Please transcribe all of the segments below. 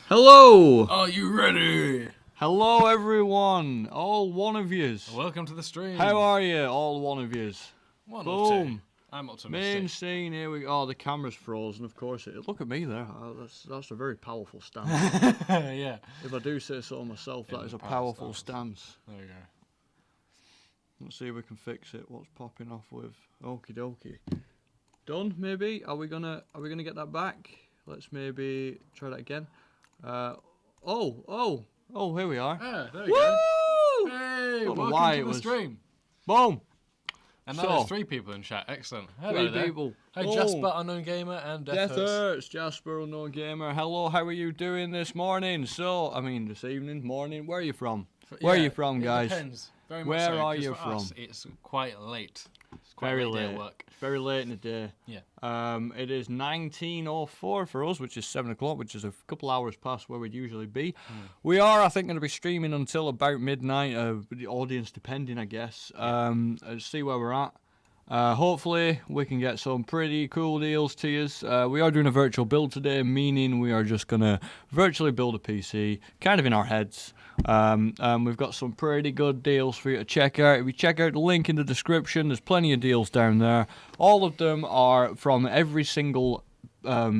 Hello! Are you ready? Hello everyone, all one of yous. Welcome to the stream. How are you, all one of yous? One Boom. or two. I'm optimistic. Main scene, here we go. Oh, the camera's frozen, of course. Look at me there. That's a very powerful stance. Yeah. If I do say so myself, that is a powerful stance. There you go. Let's see if we can fix it. What's popping off with? Okie dokie. Done, maybe? Are we gonna get that back? Let's maybe try that again. Oh, here we are. Yeah, there we Woo! go. Hey, Don't know welcome why to it the was- stream. Boom! And now So- there's 3 people in chat. Excellent. Hello Three there. people. Hey, Boom. Jasper, Unknown Gamer, and Death Hurts. Deathadder, Jasper, Unknown Gamer. Hello, how are you doing this morning? This evening, morning. Where are you from? Where are you from, guys? It depends. Very much Where so, are 'cause you for us, from? it's quite late. It's quite Very late day at late. work. Very late in the day. Yeah. It is 19:04 for us, which is 7 o'clock, which is a couple hours past where we'd usually be. We are, I think, going to be streaming until about midnight, the audience depending, I guess. See where we're at. Hopefully, we can get some pretty cool deals to you. We are doing a virtual build today, meaning we are just going to virtually build a PC, kind of in our heads. We've got some pretty good deals for you to check out. If you check out the link in the description, there's plenty of deals down there. All of them are from every single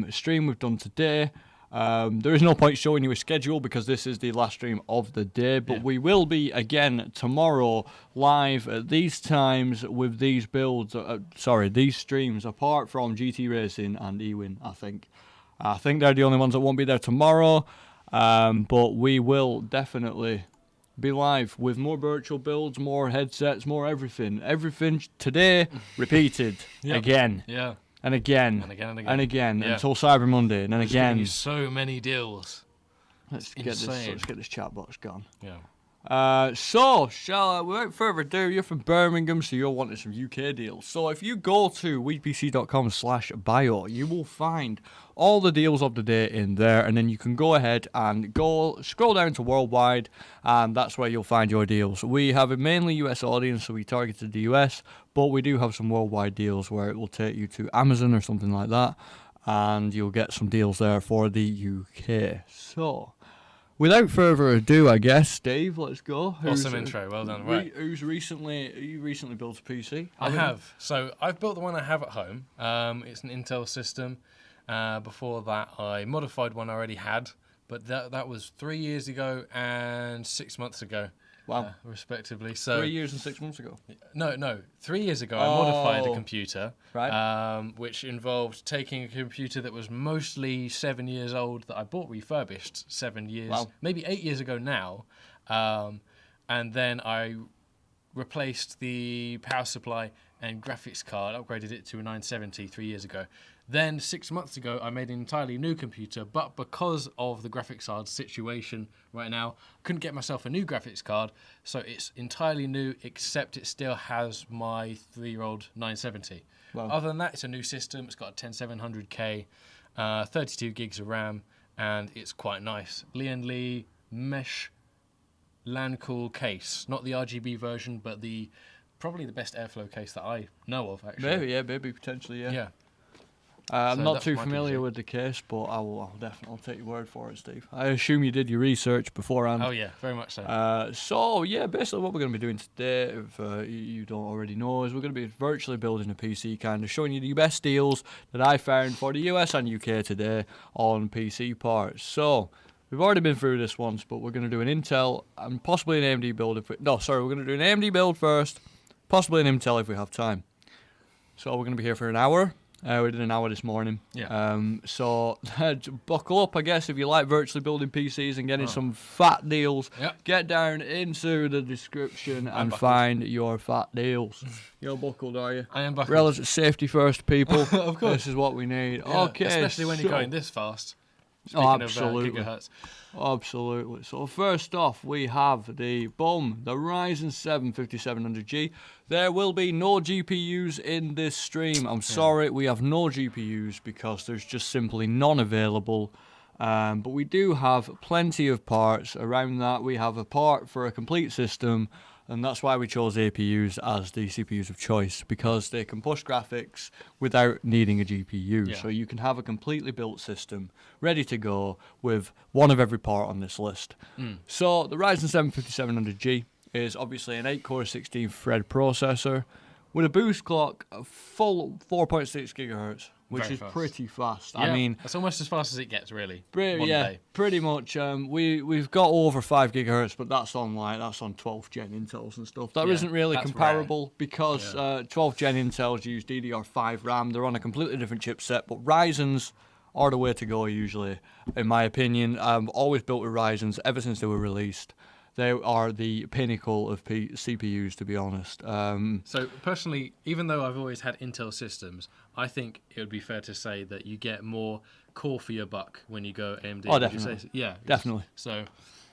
stream we've done today. There is no point showing you a schedule because this is the last stream of the day, but we will be again tomorrow live at these times with these builds, these streams, apart from GTRacing and Ewin, I think. I think they're the only ones that won't be there tomorrow, but we will definitely be live with more virtual builds, more headsets, more everything. Everything today repeated again. Yeah. And again, And again, and again. and again, Yeah. until Cyber Monday, and then There's gonna again. be so many deals. Let's insane. get this chat box gone. Yeah. Without further ado, you're from Birmingham, so you're wanting some UK deals. So if you go to weedpc.com/bio, you will find all the deals of the day in there, and then you can go ahead and scroll down to worldwide, and that's where you'll find your deals. We have a mainly US audience, so we targeted the US, but we do have some worldwide deals where it will take you to Amazon or something like that, and you'll get some deals there for the UK. So, without further ado, I guess, Steve, let's go. Awesome intro, well done. Right. You recently built a PC? I have. So I've built the one I have at home. It's an Intel system. Before that, I modified one I already had, but that was 3 years ago and 6 months ago. Wow. Respectively. So 3 years and 6 months ago. No. 3 years ago, I modified the computer, Right. which involved taking a computer that was mostly 7 years old that I bought refurbished 7 years, maybe 8 years ago now, and then I replaced the power supply and graphics card, upgraded it to a 970 3 years ago. Then 6 months ago, I made an entirely new computer, but because of the graphics card situation right now, I couldn't get myself a new graphics card, so it's entirely new, except it still has my 3-year-old 970. Wow. Other than that, it's a new system. It's got a 10700K, 32 gigs of RAM, and it's quite nice. Lee mesh LAN cool case, not the RGB version, but probably the best airflow case that I know of, actually. Maybe, potentially, yeah. Yeah. I'm So not that's too my familiar PC. with the case, but I'll definitely take your word for it, Steve. I assume you did your research beforehand. Oh, yeah, very much so. Basically what we're going to be doing today, if you don't already know, is we're going to be virtually building a PC, kind of showing you the best deals that I found for the US and UK today on PC parts. So, we've already been through this once, but we're going to do an Intel and possibly an AMD build. We're going to do an AMD build first, possibly an Intel if we have time. So, we're going to be here for an hour. We did an hour this morning. Yeah. So buckle up, I guess, if you like virtually building PCs and getting some fat deals. Yep. Get down into the description and buckled. find your fat deals. You're buckled, are you? I am buckled. Relative safety first, people. Of course. This is what we need. Yeah, Okay. especially when you're going this fast. Speaking Absolutely. of gigahertz. Absolutely. So first off, we have the Ryzen 7 5700G. There will be no GPUs in this stream. I'm sorry, we have no GPUs because there's just simply none available. But we do have plenty of parts around that. We have a part for a complete system. And that's why we chose APUs as the CPUs of choice, because they can push graphics without needing a GPU. Yeah. So you can have a completely built system ready to go with one of every part on this list. So the Ryzen 7 5700G is obviously an 8-core 16-thread processor with a boost clock of full 4.6 gigahertz, which Very is fast. pretty fast. Yeah, I mean, that's almost as fast as it gets, really. pretty, one yeah, day. pretty much. We've got over 5 gigahertz, but that's on 12th gen Intels and stuff. That Yeah, isn't really that's comparable because 12th gen Intels use DDR5 RAM. They're on a completely different chipset, but Ryzen's are the way to go usually, in my opinion. I've always built with Ryzen's ever since they were released. They are the pinnacle of CPUs, to be honest. So personally, even though I've always had Intel systems, I think it would be fair to say that you get more core for your buck when you go AMD. Oh, Would you definitely. say? Yeah, Definitely. So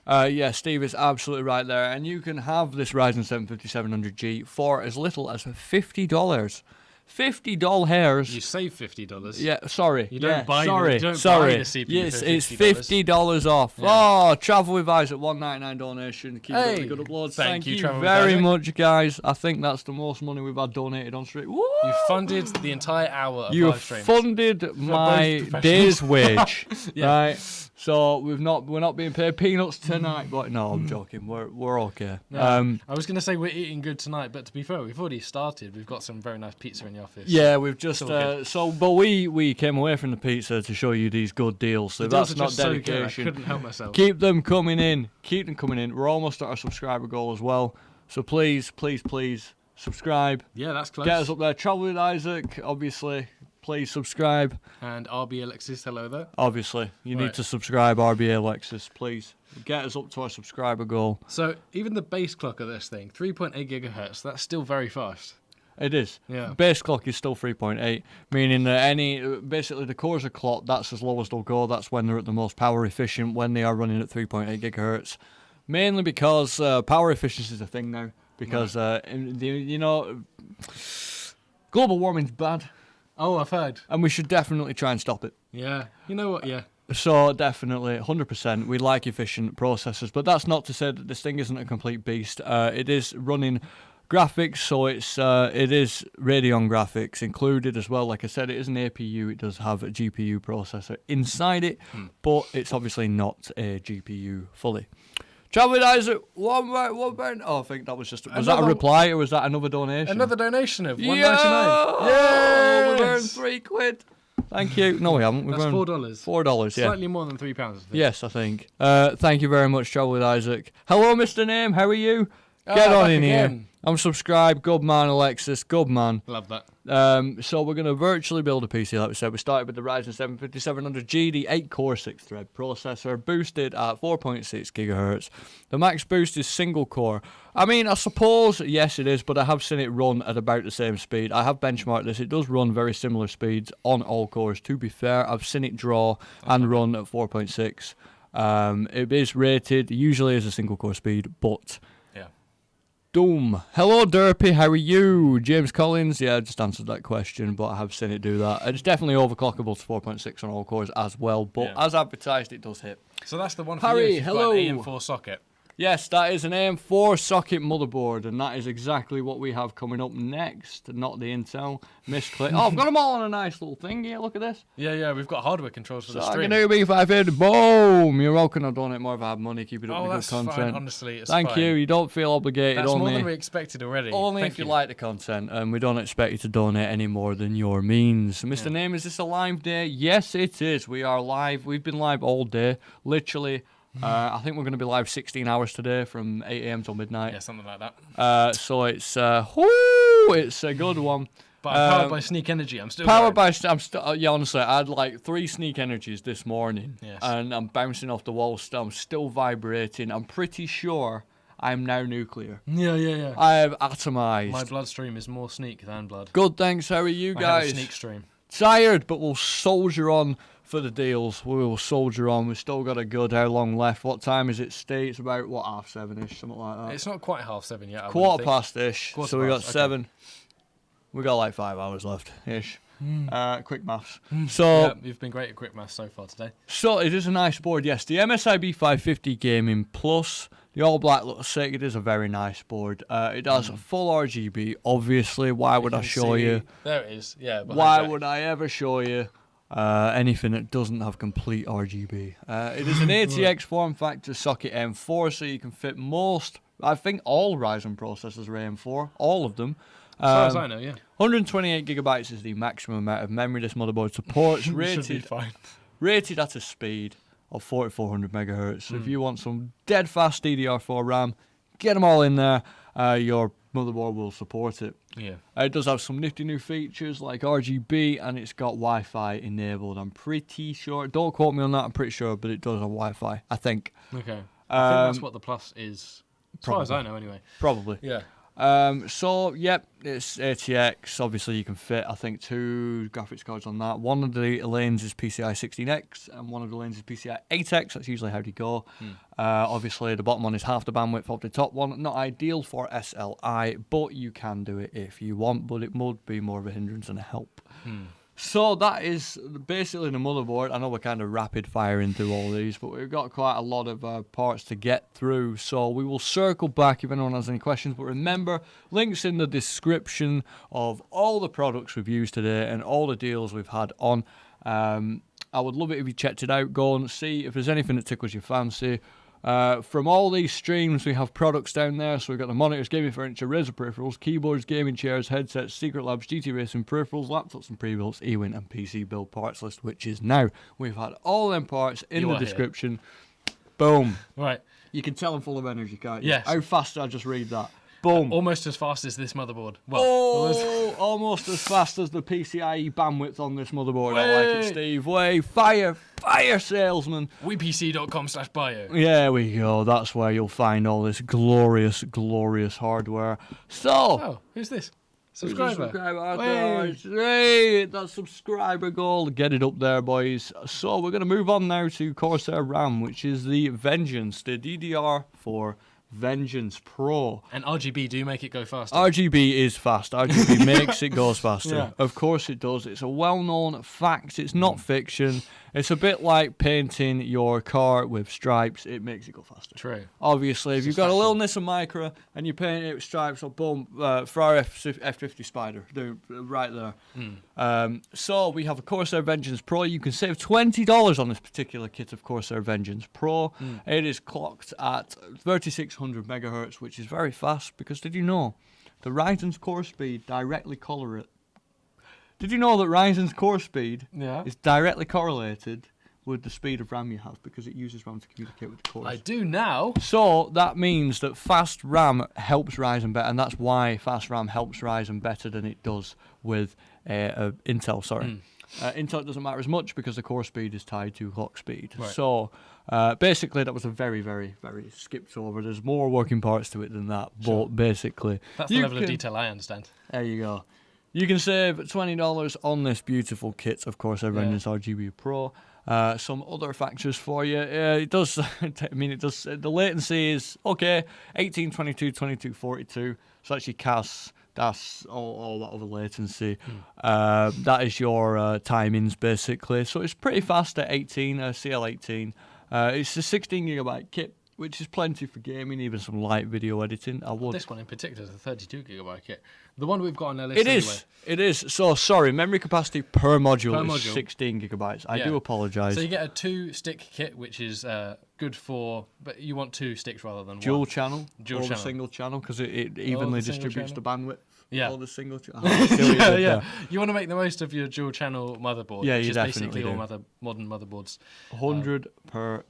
Yeah, Steve is absolutely right there. And you can have this Ryzen 7 5700G for as little as $50. $50 hairs. you save $50. Yeah, sorry. You don't yeah, buy the- sorry. you don't buy sorry. the CPU Yes, for it's $50. $50 off. Yeah. Oh, Travel with Isaac, $1.99 donation. Keep up Hey, the good uploads. thank you, you Travel with very Isaac. much, guys. I think that's the most money we've had donated on stream. Woo! You funded the entire hour of You live streams. funded my professionals. day's wage, Yeah. right? So we're not being paid peanuts tonight, but no, I'm joking. We're okay. No, I was going to say we're eating good tonight, but to be fair, we've already started. We've got some very nice pizza in the office. Yeah, we've just all good. but we came away from the pizza to show you these good deals. So The that's deals are not just so good, dedication. I couldn't help myself. Keep them coming in. Keep them coming in. We're almost at our subscriber goal as well. So please, please, please subscribe. Yeah, that's close. Get us up there. Travel with Isaac, obviously. Please subscribe. And RB Alexis, hello there. Obviously, you need Right. to subscribe, RBA Lexus, please. Get us up to our subscriber goal. So even the base clock of this thing, 3.8 gigahertz, that's still very fast. It is. Yeah. Base clock is still 3.8, meaning that basically the cores are clocked, that's as low as they'll go. That's when they're at the most power efficient, when they are running at 3.8 gigahertz. Mainly because power efficiency is a thing now. Because, global warming's bad. Oh, I've heard. And we should definitely try and stop it. Yeah. You know what? Yeah. So definitely, 100%, we like efficient processors, but that's not to say that this thing isn't a complete beast. It is running graphics, so it is Radeon graphics included as well. Like I said, it is an APU. It does have a GPU processor inside it, but it's obviously not a GPU fully. Travel with Isaac, one pound. Oh, I think that was just. Was that a reply or was that another donation? Another donation of $1.99. Yeah, we've earned Yes! £3. Thank you. No, we haven't. We've That's earned $4. $4, yeah. Slightly more than £3, I think. Yes, I think. Thank you very much, Travel with Isaac. Hello, Mr. Name. How are you? Get on back in here. again. I'm subscribed. Good man, Alexis. Good man. Love that. So we're going to virtually build a PC, like we said. We started with the Ryzen 7 5700G, the 8-core 6-thread processor, boosted at 4.6 gigahertz. The max boost is single core. I mean, I suppose, yes, it is, but I have seen it run at about the same speed. I have benchmarked this. It does run very similar speeds on all cores. To be fair, I've seen it draw and run at 4.6. It is rated usually as a single core speed, but... Doom. Hello, Derpy. How are you? James Collins. Yeah, I just answered that question, but I have seen it do that. It's definitely overclockable to 4.6 on all cores as well, but as advertised, it does hit. So that's the one for Harry, you if you've hello. got an AM4 socket. Yes, that is an AM4 socket motherboard, and that is exactly what we have coming up next. Not the Intel. Misclick. Oh, I've got them all on a nice little thing here. Look at this. Yeah, we've got hardware controls for the So I stream. can do B580. Boom! You're welcome. I'll donate more if I have money. Keep it up with that's good content. fine, honestly. It's Thank fine. you. You don't feel obligated. That's only more than we expected already. Only Thank if you like the content, and we don't expect you to donate any more than your means. Mr. Name, is this a live day? Yes, it is. We are live. We've been live all day. Literally, I think we're going to be live 16 hours today from 8 a.m. till midnight. Yeah, something like that. So it's, it's a good one. But I'm powered by Sneak Energy. I'm still Powered going. by, yeah, honestly, I had like 3 Sneak Energies this morning, Yes. and I'm bouncing off the wall still. I'm still vibrating. I'm pretty sure I'm now nuclear. Yeah. I have atomized. My bloodstream is more Sneak than blood. Good, thanks. How are you I guys? have a Sneak stream. Tired, but we'll soldier on for the deals. We will soldier on. We've still got a good how long left. What time is it? Stay. It's about, what, 7:30ish, something like that. It's not quite 7:30 yet. I Quarter wouldn't think. past-ish. Quarter So we got past, okay. 7. We got like 5 hours left-ish. Quick maths. Yeah, you've been great at quick maths so far today. So it is a nice board, yes. The MSI B550 Gaming Plus, The all black looks sick. It is a very nice board. It has full RGB, obviously. Why would I show you? There it is. Yeah. Why would I ever show you anything that doesn't have complete RGB? It is an ATX form factor socket M4, so you can fit most, I think all Ryzen processors are AM4, all of them. As far as I know, yeah. 128 gigabytes is the maximum amount of memory this motherboard supports, Should be fine. rated at a speed of 4400 megahertz. So if you want some dead fast DDR4 RAM, get them all in there. Your motherboard will support it. Yeah. It does have some nifty new features like RGB, and it's got Wi-Fi enabled. I'm pretty sure. Don't quote me on that. I'm pretty sure, but it does have Wi-Fi, I think. Okay. I think that's what the Plus is. As far as I know, anyway. Probably. Yeah. So, yep, it's ATX. Obviously, you can fit, I think, 2 graphics cards on that. One of the lanes is PCI 16X, and one of the lanes is PCI 8X. That's usually how they go. Obviously, the bottom one is half the bandwidth of the top one. Not ideal for SLI, but you can do it if you want, but it would be more of a hindrance than a help. So that is basically the motherboard. I know we're kind of rapid firing through all these, but we've got quite a lot of parts to get through. So we will circle back if anyone has any questions. But remember, links in the description of all the products we've used today and all the deals we've had on. I would love it if you checked it out. Go and see if there's anything that tickles your fancy. From all these streams, we have products down there. So we've got the monitors, gaming furniture, Razer peripherals, keyboards, gaming chairs, headsets, Secretlab, GTRacing peripherals, laptops and pre-builts, Ewin and PC build parts list, which is now. We've had all them parts in the description. Boom. Right. You can tell I'm full of energy, can't you? Yes. How fast did I just read that? Boom. Almost as fast as this motherboard. Well, almost as fast as the PCIe bandwidth on this motherboard. I like it, Steve. Way, fire, salesman. WePC.com/bio. There we go. That's where you'll find all this glorious, glorious hardware. So. Oh, who's this? Subscriber. Hey, that subscriber goal. Get it up there, boys. So we're going to move on now to Corsair Ram, which is the Vengeance, the DDR4 Vengeance Pro. And RGB do make it go faster. RGB is fast. RGB makes it goes faster. Yeah. Of course it does. It's a well-known fact. It's not fiction. It's a bit like painting your car with stripes. It makes it go faster. True. Obviously, if you've got a little Nissan Micra and you paint it with stripes, or boom, Ferrari F50 Spider, right there. So we have a Corsair Vengeance Pro. You can save $20 on this particular kit of Corsair Vengeance Pro. It is clocked at 3600 megahertz, which is very fast because did you know the Ryzen's core speed directly correlates? Did you know that Ryzen's core speed is directly correlated with the speed of RAM you have because it uses RAM to communicate with the cores? I do now. So that means that fast RAM helps Ryzen better, and that's why fast RAM helps Ryzen better than it does with Intel. Intel doesn't matter as much because the core speed is tied to clock speed. Right. So basically that was a very, very, very skipped over. There's more working parts to it than that, but basically... That's the level of detail I understand. There you go. You can save $20 on this beautiful kit, of course, Vengeance RGB Pro. Some other factors for you. It does, the latency is, okay, 1822, 2242. So that's your CAS, that's all that other latency. That is your timings, basically. So it's pretty fast at 18, CL18. It's a 16GB kit, which is plenty for gaming, even some light video editing. This one in particular is a 32GB kit. The one we've got on our list It is. So, sorry, memory capacity per module is 16 gigabytes. I do apologise. So you get a 2-stick kit, which is good for... But you want 2 sticks rather than dual one. Channel. Dual channel. Single channel, because it evenly distributes the bandwidth. Yeah. All the single channel. You want to make the most of your dual channel motherboard, which is basically all modern motherboards. 100%.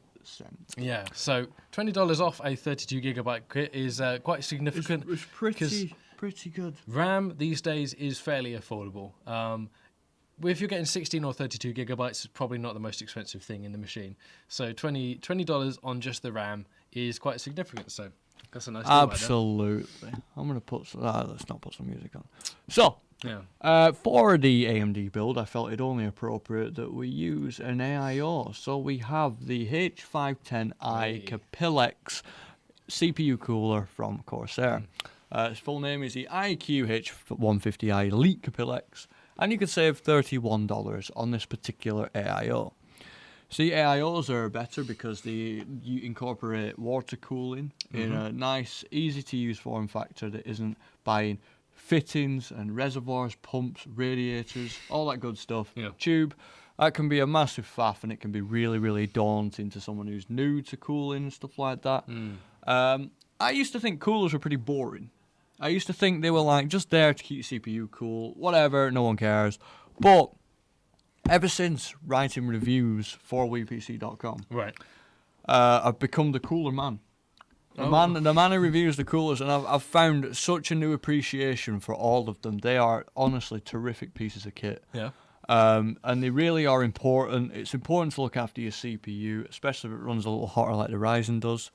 Yeah, so $20 off a 32GB kit is quite significant. It's pretty good. RAM these days is fairly affordable. If you're getting 16 or 32 gigabytes, it's probably not the most expensive thing in the machine. So $20 on just the RAM is quite significant. So that's a nice deal. Absolutely. I'm going to put... let's not put some music on. So... for the AMD build, I felt it only appropriate that we use an AIO. So we have the H510i Capillax CPU cooler from Corsair. Its full name is the iQ H150i Elite Capillax, and you can save $31 on this particular AIO. See, AIOs are better because you incorporate water cooling in a nice, easy-to-use form factor that isn't buying fittings and reservoirs, pumps, radiators, all that good stuff. Yeah. Tube, that can be a massive faff, and it can be really, really daunting to someone who's new to cooling and stuff like that. I used to think coolers were pretty boring. I used to think they were like just there to keep your CPU cool, whatever, no one cares. But ever since writing reviews for WePC.com, Right. I've become the cooler man. The man who reviews the coolers, and I've found such a new appreciation for all of them. They are honestly terrific pieces of kit. Yeah. And they really are important. It's important to look after your CPU, especially if it runs a little hotter like the Ryzen does.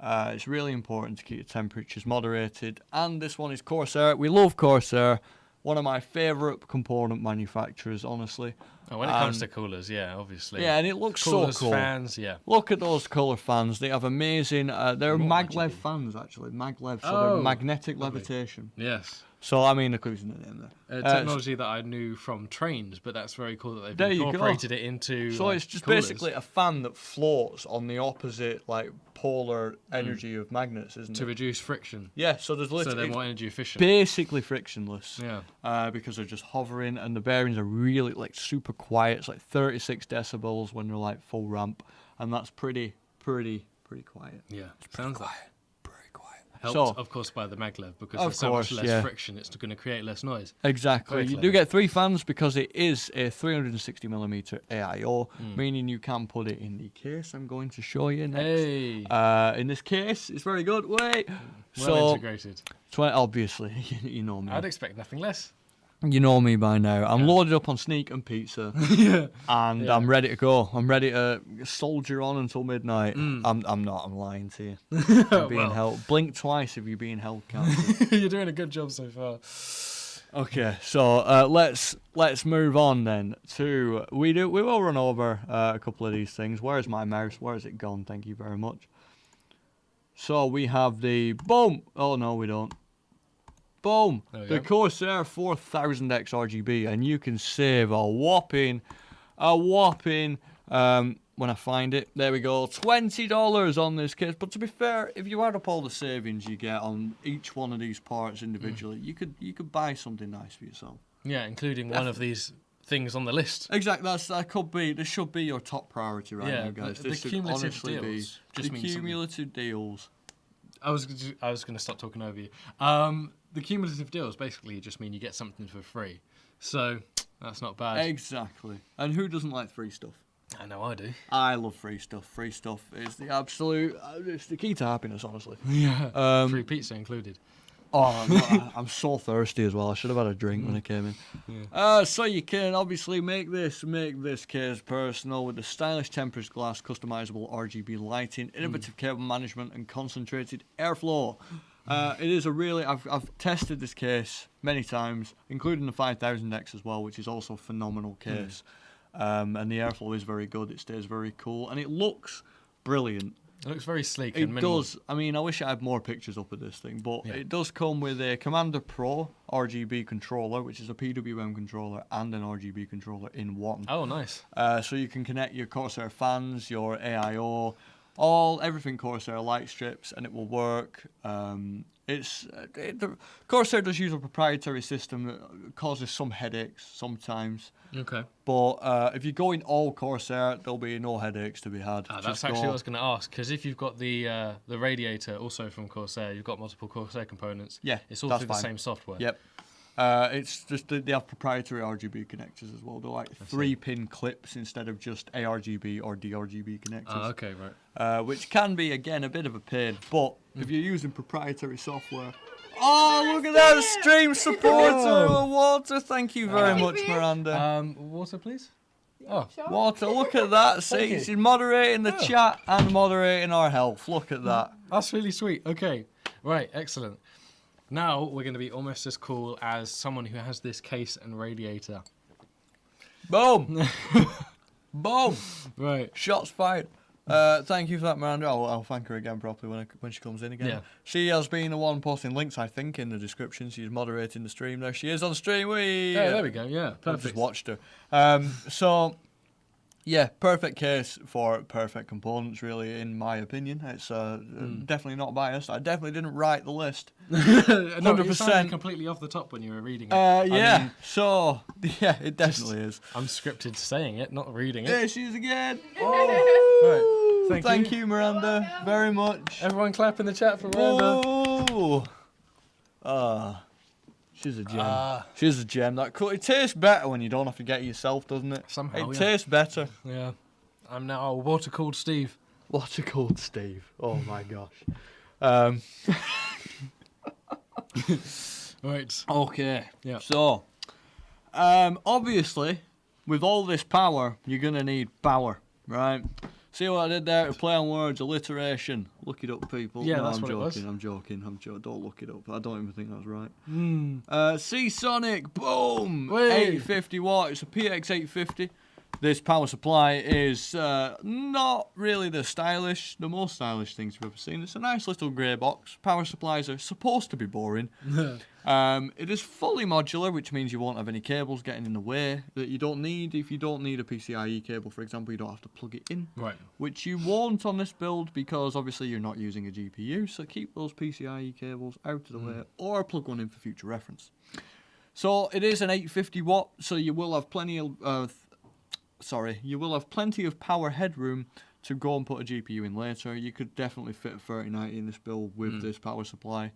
It's really important to keep your temperatures moderated. And this one is Corsair. We love Corsair. One of my favourite component manufacturers, honestly. Oh, when it comes to coolers, yeah, obviously. Yeah, and it looks Coolers, so cool. fans, yeah. Look at those colour fans. They have amazing... they're More Maglev RGB. fans, actually. Maglev, so Oh, they're magnetic lovely. levitation. Yes. So, I mean, including the name there. Technology that I knew from trains, but that's very cool that There they've you go. incorporated it into. So it's just coolers. basically a fan that floats on the opposite, like, polar energy of magnets, isn't to it? reduce friction, Yeah, so there's so literally... they're it's more energy efficient. basically frictionless. Yeah. Because they're just hovering, and the bearings are really, like, super quiet. It's like 36 decibels when they're, like, full ramp, and that's pretty quiet. Yeah. Sounds like. Pretty quiet. Helped, So, of course, by the maglev because Of there's so much course, less yeah. friction. It's going to create less noise. exactly. Very You clever. do get 3 fans because it is a 360mm AIO, meaning you can put it in the case I'm going to show you next. Hey. In this case, it's very good. Wait. Well So, integrated. obviously, you know me. I'd expect nothing less. You know me by now. I'm loaded up on sneak and pizza, Yeah. and Yeah. I'm ready to go. I'm ready to soldier on until midnight. I'm not. I'm lying to you. I'm being Well. held. Blink twice if you're being held captive. You're doing a good job so far. Okay, so let's move on then to we will run over a couple of these things. Where's my mouse? Where has it gone? Thank you very much. So we have the boom. Oh no, we don't. Boom! There we The go. Corsair 4000X RGB, and you can save a whopping, when I find it, there we go, $20 on this case. But to be fair, if you add up all the savings you get on each one of these parts individually, you could buy something nice for yourself. Yeah, including one of these things on the list. Exactly, this should be your top priority right Yeah, now, guys. the This should cumulative honestly be deals just the means something. cumulative deals. I was going to stop talking over you. The cumulative deals basically just mean you get something for free. So that's not bad. Exactly. And who doesn't like free stuff? I know I do. I love free stuff. Free stuff is the absolute, it's the key to happiness, honestly. Yeah. Free pizza included. Oh, I'm so thirsty as well. I should have had a drink when I came in. So you can obviously make this case personal with the stylish tempered glass, customizable RGB lighting, innovative cable management, and concentrated airflow. It is a really, I've tested this case many times, including the 5000X as well, which is also a phenomenal case. And the airflow is very good. It stays very cool, and it looks brilliant. It looks very sleek It and minimal. does. I mean, I wish I had more pictures up of this thing, but Yeah. it does come with a Commander Pro RGB controller, which is a PWM controller and an RGB controller in one. Oh, nice. So you can connect your Corsair fans, your AIO, everything Corsair light strips, and it will work. Corsair does use a proprietary system that causes some headaches sometimes. Okay. But if you're going all Corsair, there'll be no headaches to be had. That's Just actually go- what I was going to ask, because if you've got the radiator also from Corsair, you've got multiple Corsair components. Yeah, It's all that's through the fine. same software. Yep. It's just that they have proprietary RGB connectors as well. They're like 3-pin clips instead of just ARGB or DRGB connectors. Oh, okay, right. Which can be, again, a bit of a pain. But if you're using proprietary software... Oh, look at that stream supporter! Oh, Walter, thank you very much, Miranda. Water, please. Oh, Walter, look at that. See, you. she's moderating the chat and moderating our health. Look at that. that's really sweet. Okay, right, excellent. Now we're going to be almost as cool as someone who has this case and radiator. Boom! Boom! Right. Shots fired. Thank you for that, Miranda. I'll thank her again properly when she comes in again. Yeah. She has been the one posting links, I think, in the description. She's moderating the stream. There she is on stream. Yeah, there we go. Yeah, I've perfect. just watched her. So Yeah, perfect case for perfect components, really, in my opinion. It's definitely not biased. I definitely didn't write the list. 100%. No, It sounded completely off the top when you were reading it. Yeah, I mean, so, yeah, it definitely is. I'm scripted saying it, not reading it. There she is again. Right. Thank you, Miranda, very much. Everyone clap in the chat for Miranda. She's a gem. She's a gem. It tastes better when you don't have to get it yourself, doesn't it? Somehow, it tastes better. Yeah. I'm now a water-cooled Steve. Water-cooled Steve. Oh my gosh. Right. Okay. Yeah. So, obviously, with all this power, you're gonna need power, right? See what I did there? To play on words, alliteration. Look it up, people. Yeah, no, that's I'm what joking, it was. I'm joking. Don't look it up. I don't even think that's right. Seasonic, boom! Whey! 850 watt. It's a PX 850. This power supply is not really the most stylish things you've ever seen. It's a nice little grey box. Power supplies are supposed to be boring. It is fully modular, which means you won't have any cables getting in the way that you don't need. If you don't need a PCIe cable, for example, you don't have to plug it in. Right. Which you won't on this build because obviously you're not using a GPU, so keep those PCIe cables out of the way or plug one in for future reference. So it is an 850 watt, so you will have plenty of power headroom to go and put a GPU in later. You could definitely fit a 3090 in this build with this power supply.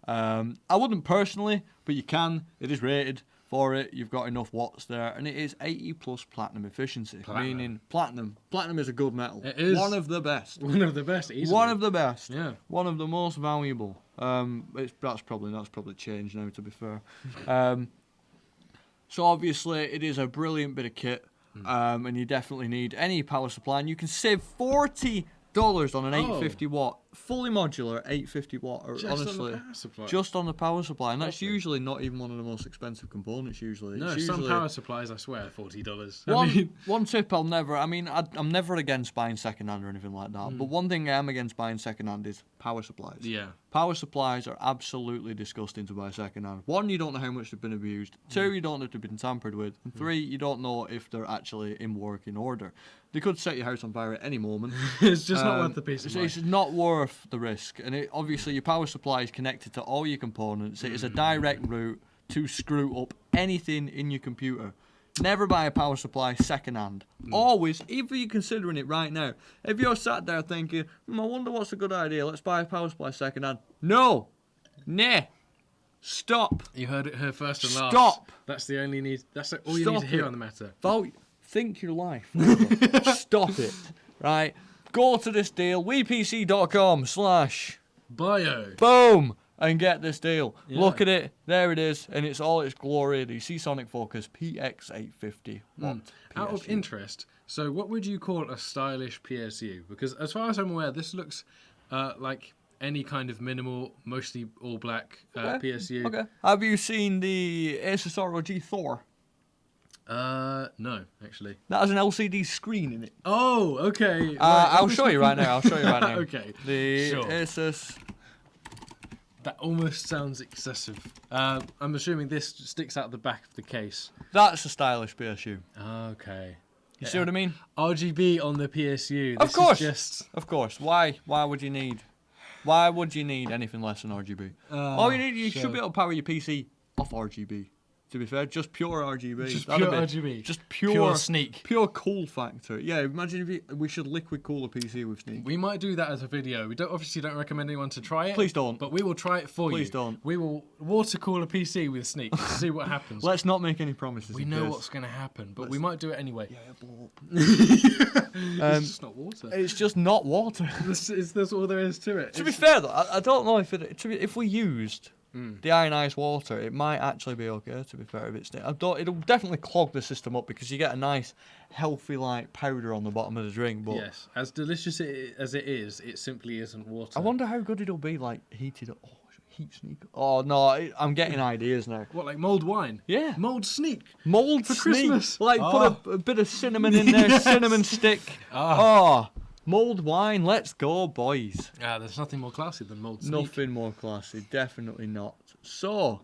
I wouldn't personally, but you can. It is rated for it. You've got enough watts there, and it is 80 plus platinum efficiency, meaning platinum. Platinum is a good metal. It is. One of the best. One of the best, easily. One of the best. Yeah. One of the most valuable. That's probably changed now, to be fair. So obviously it is a brilliant bit of kit. And you definitely need any power supply, and you can save $40 on an 850 watt, fully modular 850 watt. Or Just honestly, on the power supply. Just on the power supply, and that's usually not even one of the most expensive components. Usually, No, it's some usually power supplies, I swear, $40. One tip I'm never against buying secondhand or anything like that. But one thing I am against buying secondhand is power supplies. Yeah. Power supplies are absolutely disgusting to buy secondhand. One, you don't know how much they've been abused. Two, you don't know if they've been tampered with. And three, you don't know if they're actually in working order. They could set your house on fire at any moment. It's just not worth the peace of mind. It's not worth the risk. And obviously, your power supply is connected to all your components. It is a direct route to screw up anything in your computer. Never buy a power supply secondhand. Always, even if you're considering it right now, if you're sat there thinking, I wonder what's a good idea, let's buy a power supply secondhand. No. Nah. Stop. You heard it here first and last. Stop. That's all you need to hear on the matter. Think your life. Stop it. Right. Go to this deal, wepc.com/bio. Boom. And get this deal. Yeah. Look at it. There it is. And it's all its glory. The Seasonic Focus PX 850 watt. Out of interest, so what would you call a stylish PSU? Because as far as I'm aware, this looks like any kind of minimal, mostly all black PSU. Okay. Have you seen the ASUS ROG Thor? No, actually. That has an LCD screen in it. Oh, okay. Right. I'll show you right now. Okay. The ASUS. That almost sounds excessive. I'm assuming this sticks out the back of the case. That's a stylish PSU. Okay. You see what I mean? RGB on the PSU. Of course. Of course. Why would you need anything less than RGB? All you should be able to power your PC off RGB. To be fair, just pure RGB. Just pure RGB. Just pure sneak. Pure cool factor. Yeah, imagine if we should liquid cool a PC with sneak. We might do that as a video. We obviously don't recommend anyone to try it. Please don't. But we will try it for you. Please don't. We will water cool a PC with sneak to see what happens. Let's not make any promises. We know what's going to happen, but we might do it anyway. Yeah, blow up. It's just not water. It's just not water. That's all there is to it. To be fair though, I don't know if we used the ionized water, it might actually be okay. To be fair, if it's it'll definitely clog the system up because you get a nice, healthy like powder on the bottom of the drink. But yes, as delicious as it is, it simply isn't water. I wonder how good it'll be like heated up. Oh, heat sneak. Oh no, I'm getting ideas now. What, like mulled wine? Yeah. Mulled sneak. Mulled for sneak. Christmas. Like put a bit of cinnamon in there, yes. Cinnamon stick. Mulled wine, let's go, boys. There's nothing more classy than mulled sneak. Nothing more classy, definitely not. So,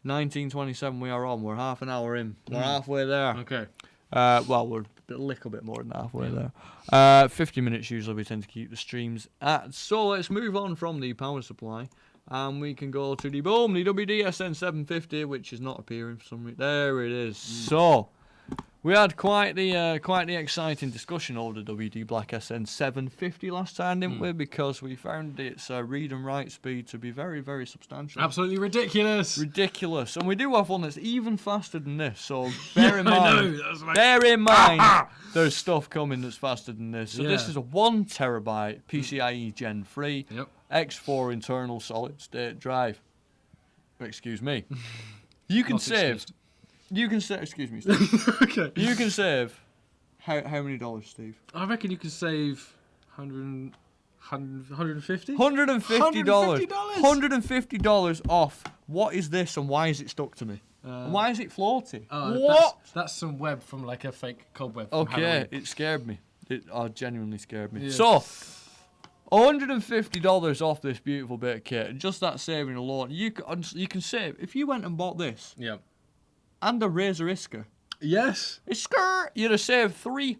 1927 we are on. We're half an hour in. We're halfway there. Okay. Well, we're a little bit more than halfway there. 50 minutes usually we tend to keep the streams at. So let's move on from the power supply. And we can go to the WD-SN750, which is not appearing for some reason. There it is. So we had quite the exciting discussion over the WD Black SN750 last time, didn't we? Because we found its read and write speed to be very, very substantial. Absolutely ridiculous. Ridiculous. And we do have one that's even faster than this. So bear in mind, bear in mind, there's stuff coming that's faster than this. So this is a 1 terabyte PCIe Gen 3 X4 internal solid state drive. Excuse me. You can save. Excused. You can save. Excuse me, Steve. Okay. You can save. How many dollars, Steve? I reckon you can save $150. $150. $150 off. What is this and why is it stuck to me? And why is it floating? What? That's some web from like a fake cobweb. Okay, it scared me. It genuinely scared me. Yeah. So, $150 off this beautiful bit of kit. Just that saving alone, you can save if you went and bought this. Yeah. And a Razer Iskur. Yes. Iskur, you'd have saved $300.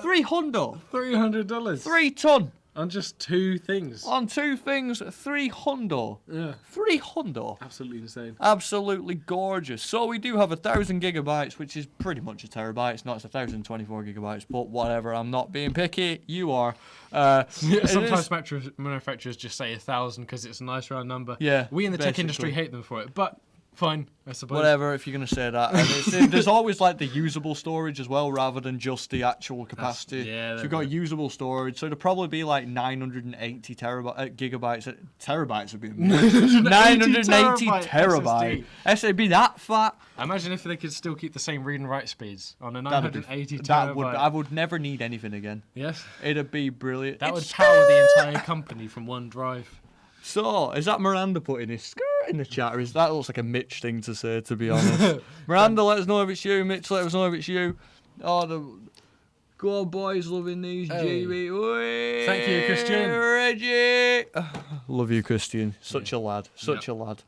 $300. 3 ton. On just 2 things. On 2 things, $300. Yeah. $300. Absolutely insane. Absolutely gorgeous. So we do have 1,000 gigabytes, which is pretty much a terabyte. It's not, it's 1,024 gigabytes, but whatever. I'm not being picky. You are. Sometimes manufacturers just say 1,000 because it's a nice round number. Yeah. We in the tech industry hate them for it, but fine, I suppose. Whatever, if you're going to say that. And there's always like the usable storage as well, rather than just the actual capacity. So we've got usable storage. So it'll probably be like 980 gigabytes. Terabytes would be amazing. 980 terabyte. SSD be that fat. Imagine if they could still keep the same read and write speeds on a 980 terabyte. I would never need anything again. Yes. It'd be brilliant. That would power the entire company from one drive. So, is that Miranda putting his skirt in the chat, or is that looks like a Mitch thing to say, to be honest? Miranda, let us know if it's you. Mitch, let us know if it's you. Oh, go on, boys, loving these GB. Thank you, Christian. Reggie. Love you, Christian. Such a lad. Such a lad.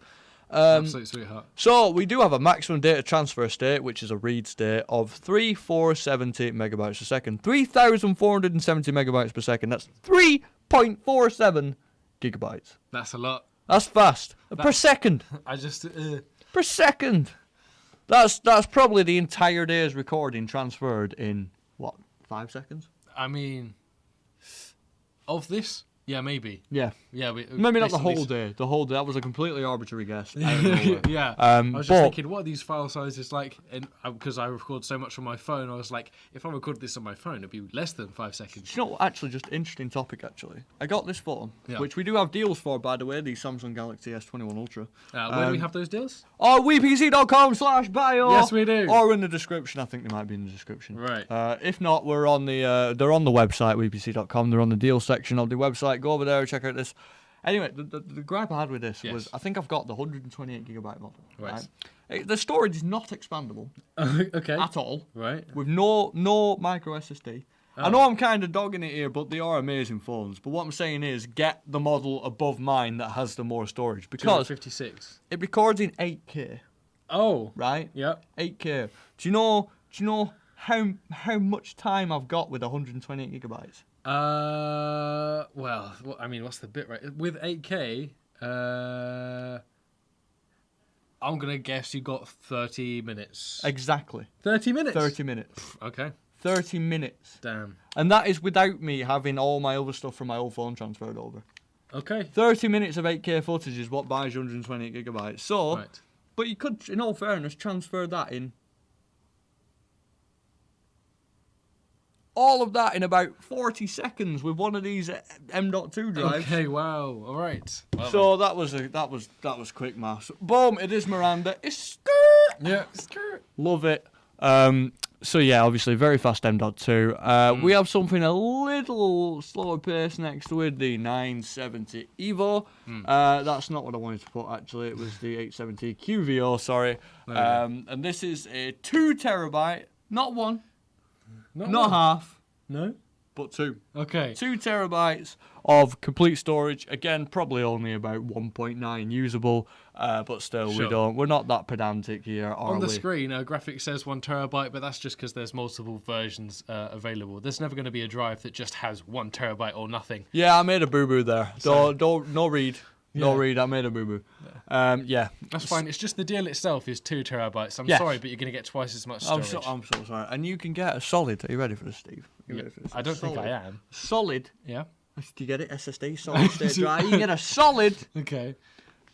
Absolute sweetheart. So, we do have a maximum data transfer state, which is a read state, of 3,470 megabytes per second. 3,470 megabytes per second. That's 3.47 gigabytes. That's a lot. That's fast. Per second. Per second. That's probably the entire day's recording transferred in what, 5 seconds? I mean, of this? Yeah, maybe. Yeah. Yeah. Maybe not the whole day. The whole day. That was a completely arbitrary guess. Yeah. I was just thinking, what are these file sizes like? And because I record so much on my phone, I was like, if I record this on my phone, it'd be less than 5 seconds. You know, actually, just interesting topic. Actually, I got this phone, which we do have deals for, by the way. The Samsung Galaxy S21 Ultra. Where do we have those deals? On WePC.com/bio. Yes, we do. Or in the description. I think they might be in the description. Right. If not, we're on the. They're on the website WePC.com. They're on the deal section of the website. Go over there, check out this. Anyway, the gripe I had with this was I think I've got the 128 gigabyte model. Right. The storage is not expandable. Okay. At all. Right. With no micro SSD. Oh. I know I'm kind of dogging it here, but they are amazing phones. But what I'm saying is, get the model above mine that has the more storage, because 256. It records in 8K. Oh. Right. Yep. 8K. Do you know how much time I've got with 128 gigabytes? Well, I mean, what's the bit rate? With 8K, I'm going to guess you got 30 minutes. Exactly. 30 minutes? 30 minutes. Okay. 30 minutes. Damn. And that is without me having all my other stuff from my old phone transferred over. Okay. 30 minutes of 8K footage is what buys you 128 gigabytes. So, right. But you could, in all fairness, transfer that in. All of that in about 40 seconds with one of these M.2 drives. Okay, wow. All right. Well, so that was quick maths. Boom, it is Miranda. It's yeah. Love it. So yeah, obviously very fast M.2. We have something a little slower pace next with the 970 Evo. That's not what I wanted to put actually. It was the 870 QVO, sorry. And this is a 2 terabyte, not one. Not half. No? But 2. Okay. 2 terabytes of complete storage. Again, probably only about 1.9 usable. But still, Sure. we're not that pedantic here, are On the we? screen, graphics says 1 terabyte, but that's just because there's multiple versions available. There's never going to be a drive that just has 1 terabyte or nothing. Yeah, I made a boo-boo there. So- No read. No Yeah. read, I made a boo-boo. Yeah. That's fine. It's just the deal itself is 2 terabytes. I'm Yes. sorry, but you're going to get twice as much I'm storage. so sorry. And you can get a solid. Are you ready for this, Steve? You Yeah, ready for this? I don't think I Solid. am. Solid. Yeah. Do you get it? SSD, solid state drive. You can get a solid. Okay.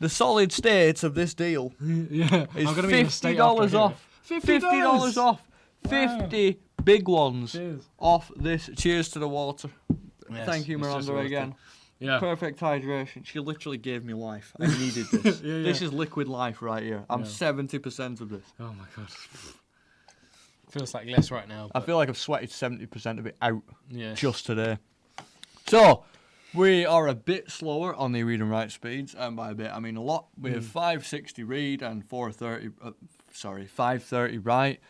The solid state of this deal Yeah. is I'm gonna be in a state after $50 I hear off. it. $50 off. 50 big ones Cheers. off this. Cheers to the water. Yes, Thank you, it's just Miranda, worth again. it. Yeah. Perfect hydration. She literally gave me life. I needed this. Yeah, This yeah. is liquid life right here. I'm Yeah. 70% of this. Oh my god. Feels like less right now. I but feel like I've sweated 70% of it out yeah. just today. So, we are a bit slower on the read and write speeds, and by a bit I mean a lot. We have 560 read and 530 write.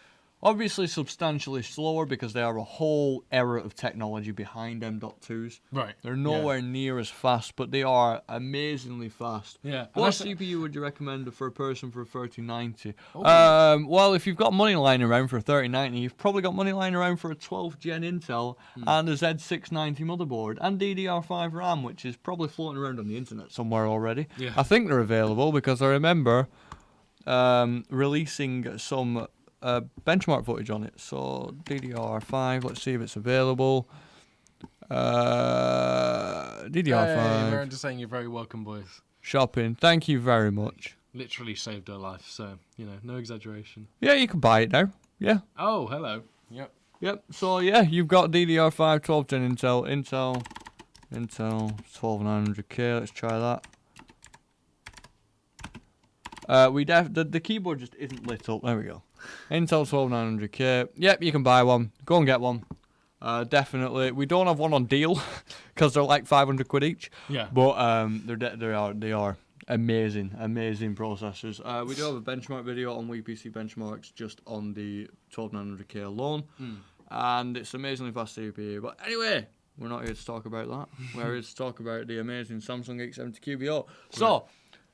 Obviously substantially slower because they are a whole era of technology behind M.2s. Right. They're nowhere near as fast, but they are amazingly fast. Yeah. What Unless- CPU would you recommend for a person for a 3090? Oh. Well, if you've got money lying around for a 3090, you've probably got money lying around for a 12th gen Intel and a Z690 motherboard and DDR5 RAM, which is probably floating around on the internet somewhere already. Yeah. I think they're available because I remember releasing some benchmark footage on it. So DDR5, let's see if it's available. DDR5 Hey, just saying you're very welcome, boys. shopping. Thank you very much. Literally saved her life, so no exaggeration. Yeah, you can buy it now. Yeah. Oh, hello. Yep. Yep. So yeah, you've got DDR5 12th gen Intel 12900K. Let's try that. The keyboard just isn't lit up. There we go. Intel 12900K. Yep, you can buy one. Go and get one. Definitely. We don't have one on deal because they're like 500 quid each. Yeah. But they are amazing processors. We do have a benchmark video on WePC benchmarks just on the 12900K alone, and it's amazingly fast CPU. But anyway, we're not here to talk about that. We're here to talk about the amazing Samsung 870 QBO. So.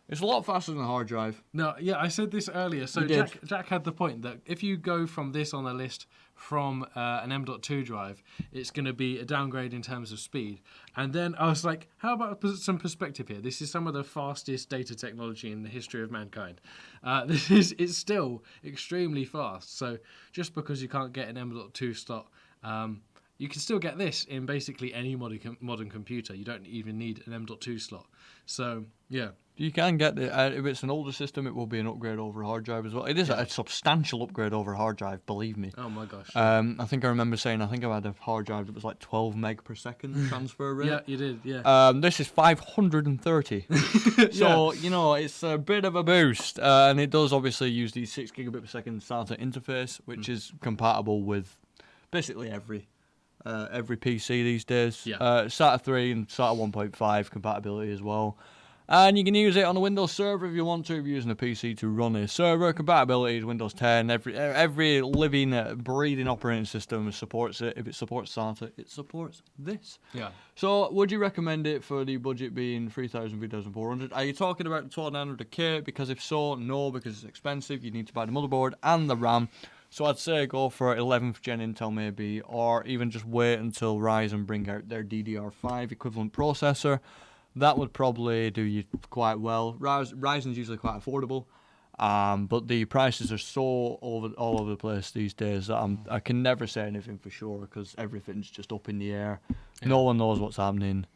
It's a lot faster than a hard drive. No, yeah, I said this earlier. So You did. Jack had the point that if you go from this on the list from an M.2 drive, it's going to be a downgrade in terms of speed. And then I was like, how about some perspective here? This is some of the fastest data technology in the history of mankind. It's still extremely fast. So just because you can't get an M.2 slot, you can still get this in basically any modern computer. You don't even need an M.2 slot. So, yeah. You can get it. If it's an older system, it will be an upgrade over a hard drive as well. It is a substantial upgrade over a hard drive, believe me. Oh, my gosh. I think I remember saying, I had a hard drive that was like 12 meg per second transfer rate. Yeah, you did, yeah. This is 530. So, it's a bit of a boost. And it does obviously use the 6 gigabit per second SATA interface, which is compatible with basically every PC these days. Yeah. SATA 3 and SATA 1.5 compatibility as well. And you can use it on a Windows server if you want to, if you're using a PC to run a server. Compatibility is Windows 10. Every living, breathing operating system supports it. If it supports SATA, it supports this. Yeah. So, would you recommend it for the budget being 3,000, 3,400? Are you talking about the 12900K? Because if so, no, because it's expensive. You need to buy the motherboard and the RAM. So I'd say go for 11th gen Intel maybe, or even just wait until Ryzen bring out their DDR5 equivalent processor. That would probably do you quite well. Ryzen's usually quite affordable, but the prices are so all over the place these days that I can never say anything for sure because everything's just up in the air. Yeah. No one knows what's happening.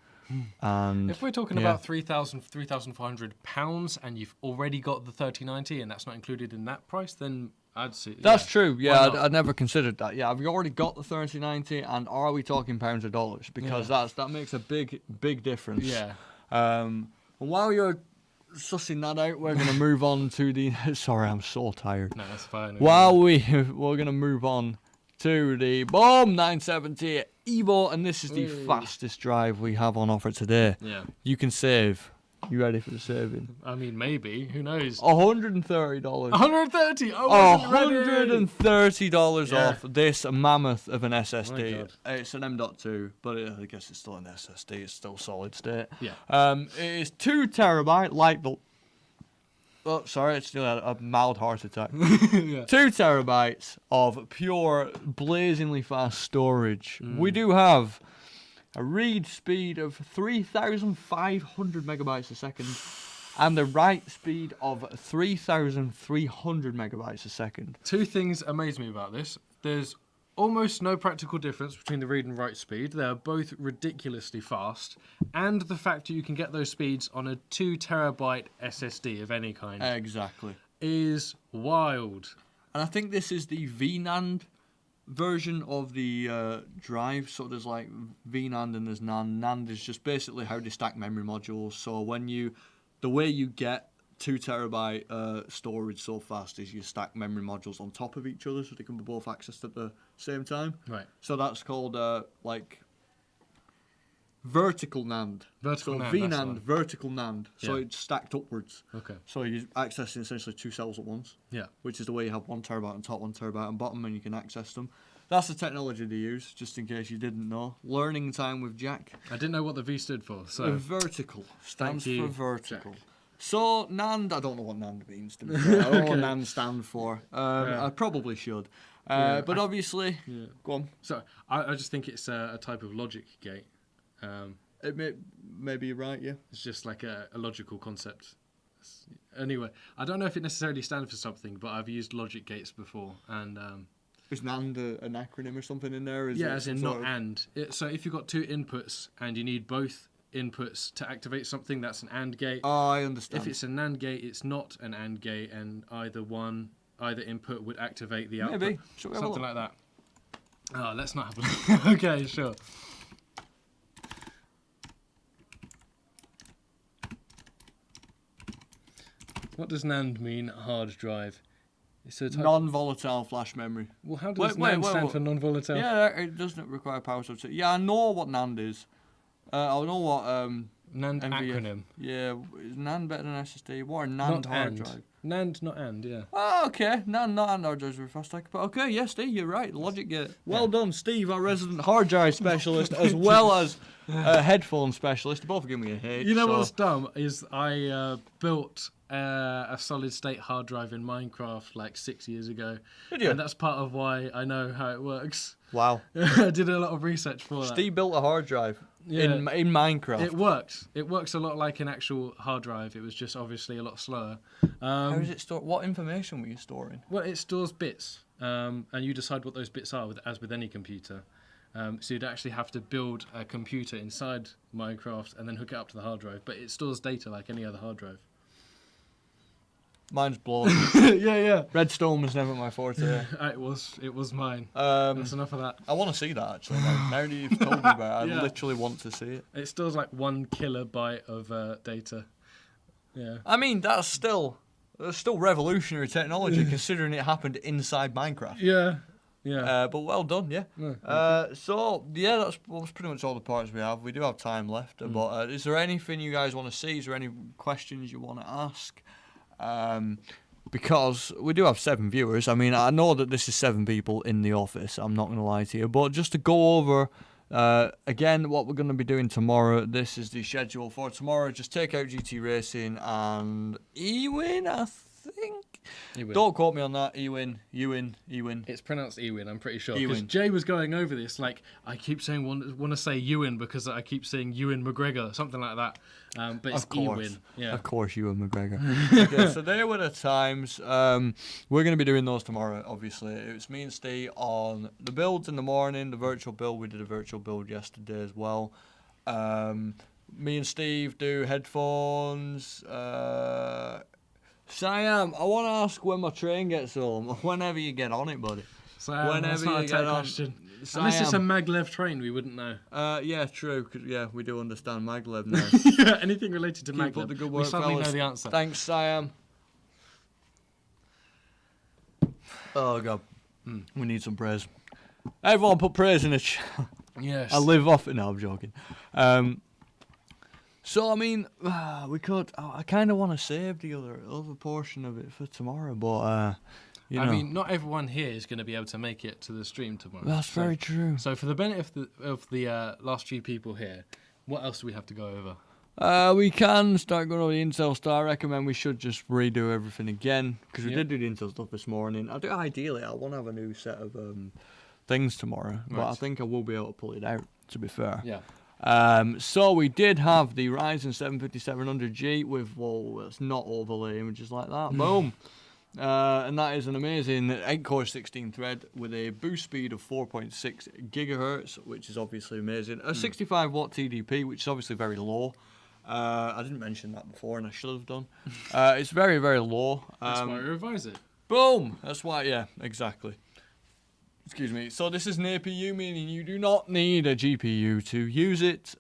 And if we're talking about £3,400 and you've already got the 3090 and that's not included in that price, then I'd say that's true. Yeah, I'd never considered that. Yeah, have you already got the 3090, and are we talking pounds or dollars? Because that makes a big difference. Yeah. And while you're sussing that out, we're gonna move on to the. Sorry, I'm so tired. No, that's fine. While we're gonna move on to the BOOM 970 Evo, and this is the fastest drive we have on offer today. Yeah. You can save. You ready for the saving? I mean, maybe. Who knows? $130. $130. Oh, $130 off this mammoth of an Oh SSD. It's an M.2, but I guess it's still an SSD. It's still solid state. Yeah. It is 2 terabyte, like the Oh, sorry, it's still a mild heart attack. Yeah. 2 terabytes of pure, blazingly fast storage. Mm. We do have a read speed of 3,500 megabytes a second and a write speed of 3,300 megabytes a second. Two things amaze me about this. There's almost no practical difference between the read and write speed. They're both ridiculously fast. And the fact that you can get those speeds on a 2 terabyte SSD of any kind Exactly. is wild. And I think this is the VNAND version of the drive. So there's like VNAND and there's NAND. NAND is just basically how they stack memory modules. So when the way you get 2 terabyte storage so fast is you stack memory modules on top of each other so they can be both accessed at the same time. Right. So that's called like vertical NAND. Vertical so NAND, VNAND, vertical NAND. So Yeah. it's stacked upwards. Okay. So you're accessing essentially 2 cells at once. Yeah. Which is the way you have 1 terabyte on top, 1 terabyte on bottom, and you can access them. That's the technology they use, just in case you didn't know. Learning time with Jack. I didn't know what the V stood for, so... Vertical stands Thank you, for vertical. Jack. So NAND, I don't know what NAND means to be fair. I don't know what Okay. NAND stand for. Yeah. I probably should. Yeah, But obviously, Yeah. go on. So I just think it's a type of logic gate. It maybe you're right, yeah. It's just like a logical concept. Anyway, I don't know if it necessarily stands for something, but I've used logic gates before, and Is NAND an acronym or something in there? Is yeah, it as in some not sort of- and. So if you've got 2 inputs and you need both inputs to activate something, that's an AND gate. Oh, I understand. If it's a NAND gate, it's not an AND gate, and either input would activate the output. Maybe. Shall we have a Something look? like that. Oh, let's not have a look. Okay, sure. What does NAND mean? Hard drive. It's a type. Non-volatile flash memory. Well, how does Wait, NAND wait, stand wait. for non-volatile? Yeah, it doesn't require power substitute. Yeah, I know what NAND is. I know what NAND NVIDIA. acronym. Yeah, is NAND better than SSD? What are NAND Not hard and. drive? NAND, not and. Yeah. Oh, okay. NAND, not and hard drives are fast like. But okay, yes, Steve, you're right. Logic gate. Well done, Steve, our resident hard drive specialist, as well as headphone specialist. Both give me a H. You know so- what's dumb is I built a solid-state hard drive in Minecraft like 6 years ago, Did you? and that's part of why I know how it works. Wow. I did a lot of research for that. Steve built a hard drive Yeah. in Minecraft. It works. It works a lot like an actual hard drive. It was just obviously a lot slower. How is it stored? What information were you storing? Well, it stores bits, and you decide what those bits are, as with any computer. So you'd actually have to build a computer inside Minecraft and then hook it up to the hard drive. But it stores data like any other hard drive. Mine's blown. Yeah. Redstone was never my forte. It was mine. Um, That's enough of that. I want to see that actually. Now that you've told me about it, I Yeah. literally want to see it. It stores like 1 kilobyte of data. Yeah. I mean, that's still revolutionary technology considering it happened inside Minecraft. Yeah. Yeah. But well done, yeah. So yeah, that's pretty much all the parts we have. We do have time left, but is there anything you guys want to see? Is there any questions you want to ask? Because we do have 7 viewers. I mean, I know that this is 7 people in the office. I'm not going to lie to you, but just to go over again what we're going to be doing tomorrow. This is the schedule for tomorrow. Just take out GTRacing and Ewin, I think. Ewin. Don't quote me on that. Ewin. It's pronounced Ewin, I'm pretty sure. Because Ewin. Jay was going over this, like, I keep saying, want to say Ewin because I keep saying Ewan McGregor, something like that. But it's Of course. Ewin. Yeah. Of course, Ewan McGregor. Okay, so there were the times. We're going to be doing those tomorrow, obviously. It's me and Steve on the builds in the morning, the virtual build. We did a virtual build yesterday as well. Me and Steve do headphones. Siam, I want to ask when my train gets home. Whenever you get on it, buddy. So Whenever that's not you a get tech on. question. Unless it's a Siam. maglev train, we wouldn't know. Yeah, true. 'Cause, yeah, we do understand Maglev now. Yeah, anything related to Keep up maglev, the good we work, suddenly fellas. know the answer. Thanks, Siam. Oh, God. We need some praise. Everyone put praise in the chat. Yes. I live off it now, I'm joking. So, I mean, we could... I kind of want to save the other portion of it for tomorrow, but, you know. I mean, not everyone here is going to be able to make it to the stream tomorrow. That's So- very true. So for the benefit of the last few people here, what else do we have to go over? We can start going over the Intel stuff. I recommend we should just redo everything again because we did do the Intel stuff this morning. Ideally, I want to have a new set of things tomorrow, but I think I will be able to pull it out, to be fair. Yeah. So we did have the Ryzen 75700G with, well, it's not overlay images like that. Boom. And that is an amazing 8-core 16-thread with a boost speed of 4.6 gigahertz, which is obviously amazing. A 65-watt TDP, which is obviously very low. I didn't mention that before, and I should have done. It's very, very low. That's why I revise it. Boom! That's why, yeah, exactly. Excuse me. So this is an APU, meaning you do not need a GPU to use it.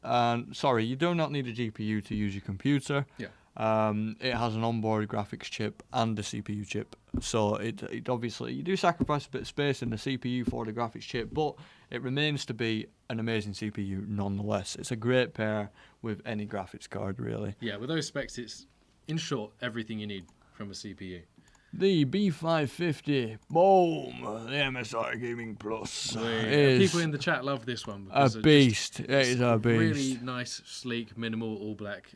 Sorry, you do not need a GPU to use your computer. Yeah. It has an onboard graphics chip and a CPU chip, so it obviously, you do sacrifice a bit of space in the CPU for the graphics chip, but it remains to be an amazing CPU nonetheless. It's a great pair with any graphics card, really. Yeah, with those specs, it's, in short, everything you need from a CPU. The B550, boom, the MSI Gaming Plus. People in the chat love this one. A beast. It is a beast. Really nice, sleek, minimal, all-black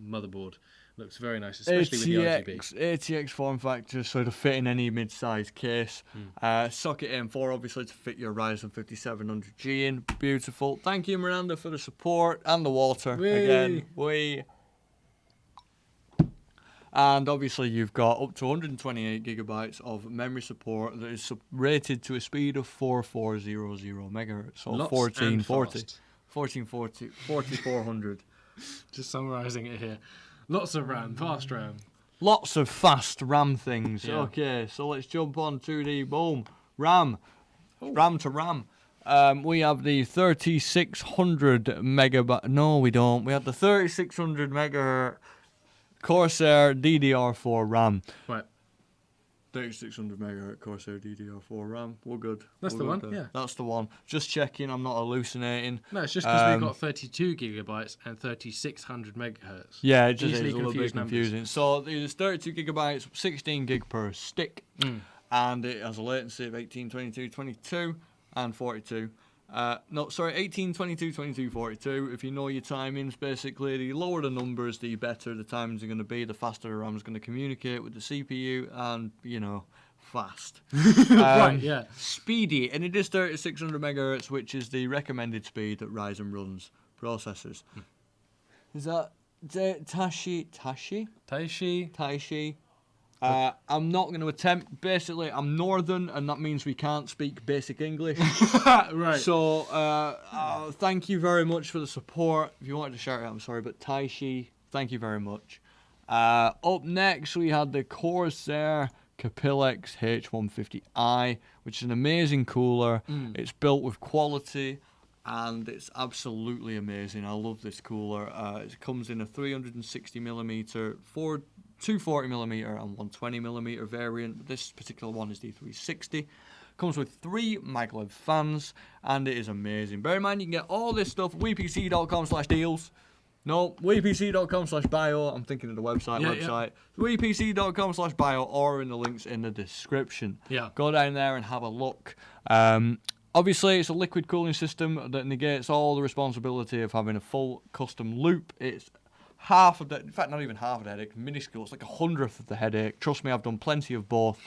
motherboard. Looks very nice, especially with the RGB. ATX form factor, so to fit in any mid-sized case. Socket AM4, obviously, to fit your Ryzen 5700G in. Beautiful. Thank you, Miranda, for the support and the water. Again, and obviously you've got up to 128 gigabytes of memory support that is rated to a speed of 4400 megahertz, so 4400. Just summarizing it here. Lots of RAM, fast RAM. Lots of fast RAM things. Yeah. Okay, so let's jump on to the boom RAM. RAM to RAM. We have the 3600 megabyte. No, we don't. We have the 3600 megahertz Corsair DDR4 RAM. Right. 3600 megahertz Corsair DDR4 RAM. We're good. That's the one, yeah. That's the one. Just checking, I'm not hallucinating. No, it's just because we've got 32 gigabytes and 3600 megahertz. Yeah, it just is a Easily little bit confusing. numbers. So there's 32 gigabytes, 16 gig per stick, and it has a latency of 18, 22, 22, and 42. 18, 22, 22, 42. If you know your timings, basically, the lower the numbers, the better the timings are going to be, the faster the RAM is going to communicate with the CPU, and, you know, fast. Right, yeah. Speedy, and it is 3600 megahertz, which is the recommended speed that Ryzen runs processors. Is that Taishi? I'm not going to attempt. Basically, I'm northern, and that means we can't speak basic English. Right. So, thank you very much for the support. If you wanted to shout out, I'm sorry, but Taishi, thank you very much. Up next, we had the Corsair Capillax H150i, which is an amazing cooler. It's built with quality, and it's absolutely amazing. I love this cooler. It comes in a 360mm, 240mm and 120mm variant. This particular one is the 360. Comes with 3 Maglev fans, and it is amazing. Bear in mind, you can get all this stuff at weepc.com/deals. No, weepc.com/bio. I'm thinking of the website. weepc.com/bio, or in the links in the description. Yeah. Go down there and have a look. Obviously, it's a liquid cooling system that negates all the responsibility of having a full custom loop. It's half of the, in fact, not even half of the headache, minuscule. It's like 1/100th of the headache. Trust me, I've done plenty of both.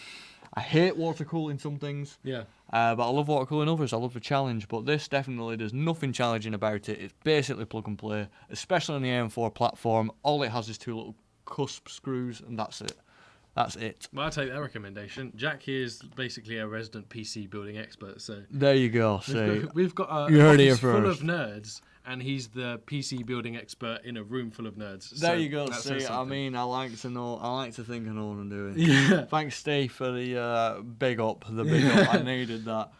I hate water cooling some things. Yeah. But I love water cooling others. I love the challenge. But this definitely, there's nothing challenging about it. It's basically plug and play, especially on the AM4 platform. All it has is 2 little cusp screws, and that's it. That's it. Well, I'll take that recommendation. Jack here is basically a resident PC building expert, so there you go. So we've got you heard it office here full first. of nerds, and he's the PC building expert in a room full of nerds. There so you go. that See, says I something. mean, I like to think I know what I'm doing. Yeah. Thanks, Steve, for the big up. The big up. I needed that.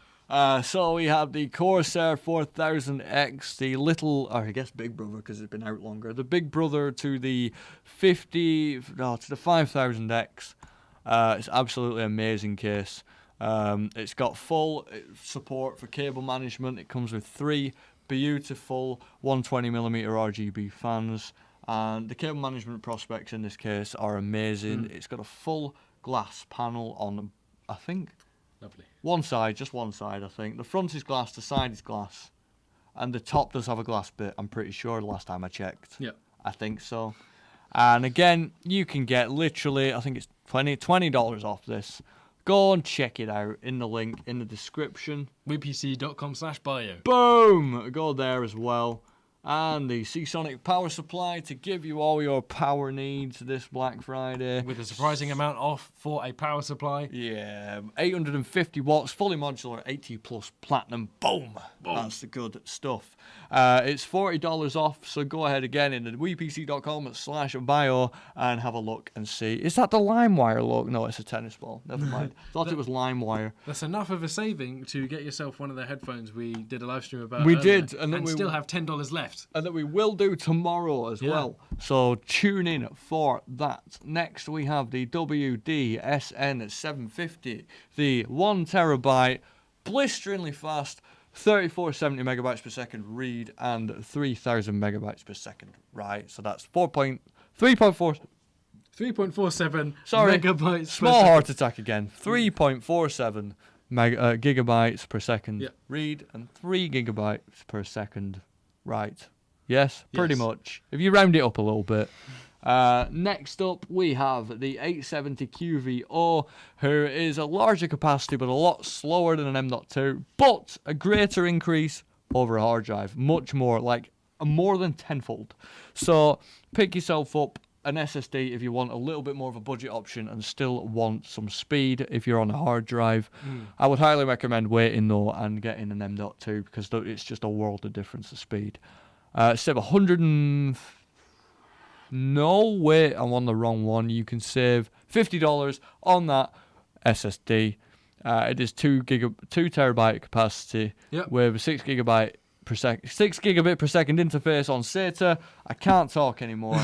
So we have the Corsair 4000X, the little, or I guess big brother because it's been out longer. The big brother to the 5000X. It's absolutely amazing case. It's got full support for cable management. It comes with 3 beautiful 120mm RGB fans, and the cable management prospects in this case are amazing. It's got a full glass panel on, I think, Lovely. just one side, I think. The front is glass, the side is glass, and the top does have a glass bit, I'm pretty sure, the last time I checked. Yeah. I think so. And again, you can get literally, I think it's $20 off this. Go and check it out in the link in the description. WePC.com/bio. Boom! Go there as well. And the Seasonic power supply to give you all your power needs this Black Friday. With a surprising amount off for a power supply. Yeah, 850 watts, fully modular, 80 plus platinum. Boom! That's the good stuff. It's $40 off, so go ahead again in the WePC.com/bio and have a look and see. Is that the LimeWire logo? No, it's a tennis ball. Never mind. Thought it was LimeWire. That's enough of a saving to get yourself one of the headphones we did a live stream about. We earlier, did, and still have $10 left. And that we will do tomorrow as well. So tune in for that. Next we have the WD-SN750, the 1 terabyte, blisteringly fast, 3470 megabytes per second read and 3000 megabytes per second write. So that's 3.47 megabytes. Small heart attack again. 3.47 gigabytes per second read and 3 gigabytes per second write. Yes, pretty much. If you round it up a little bit. Next up, we have the 870 QVO, who is a larger capacity but a lot slower than an M.2, but a greater increase over a hard drive. Much more, like more than tenfold. So pick yourself up an SSD if you want a little bit more of a budget option and still want some speed if you're on a hard drive. I would highly recommend waiting though and getting an M.2 because it's just a world of difference of speed. Save 100 and... No, wait, I'm on the wrong one. You can save $50 on that SSD. It is 2 terabyte capacity with 6 gigabit per second interface on SATA. I can't talk anymore.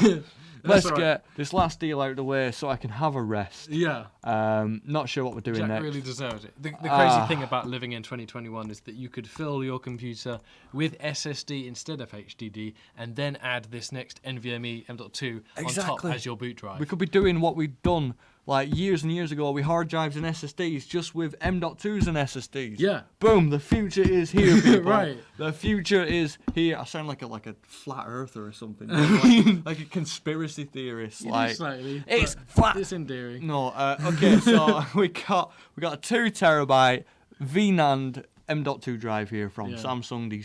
Let's get this last deal out of the way so I can have a rest. Yeah. Not sure what we're doing Jack next. really deserved it. The crazy thing about living in 2021 is that you could fill your computer with SSD instead of HDD and then add this next NVMe M.2 on top as your boot drive. We could be doing what we've done like years and years ago with hard drives and SSDs, just with M.2s and SSDs. Yeah. Boom, the future is here, people. Right. The future is here. I sound like a flat earther or something. like a conspiracy theorist. Like, slightly, it's flat. It's endearing. No, okay, so we got a 2 terabyte VNAND M.2 drive here from Samsung, the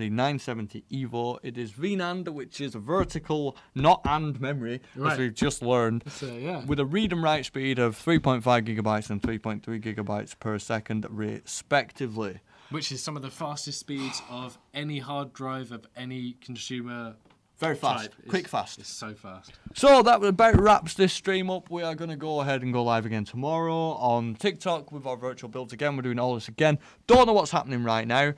970 EVO. It is VNAND, which is a vertical, not AND memory, as we've just learned, with a read and write speed of 3.5 gigabytes and 3.3 gigabytes per second, respectively. Which is some of the fastest speeds of any hard drive of any consumer. Very fast, quick fast. It's so fast. So that about wraps this stream up. We are going to go ahead and go live again tomorrow on TikTok with our virtual builds again. We're doing all this again. Don't know what's happening right now.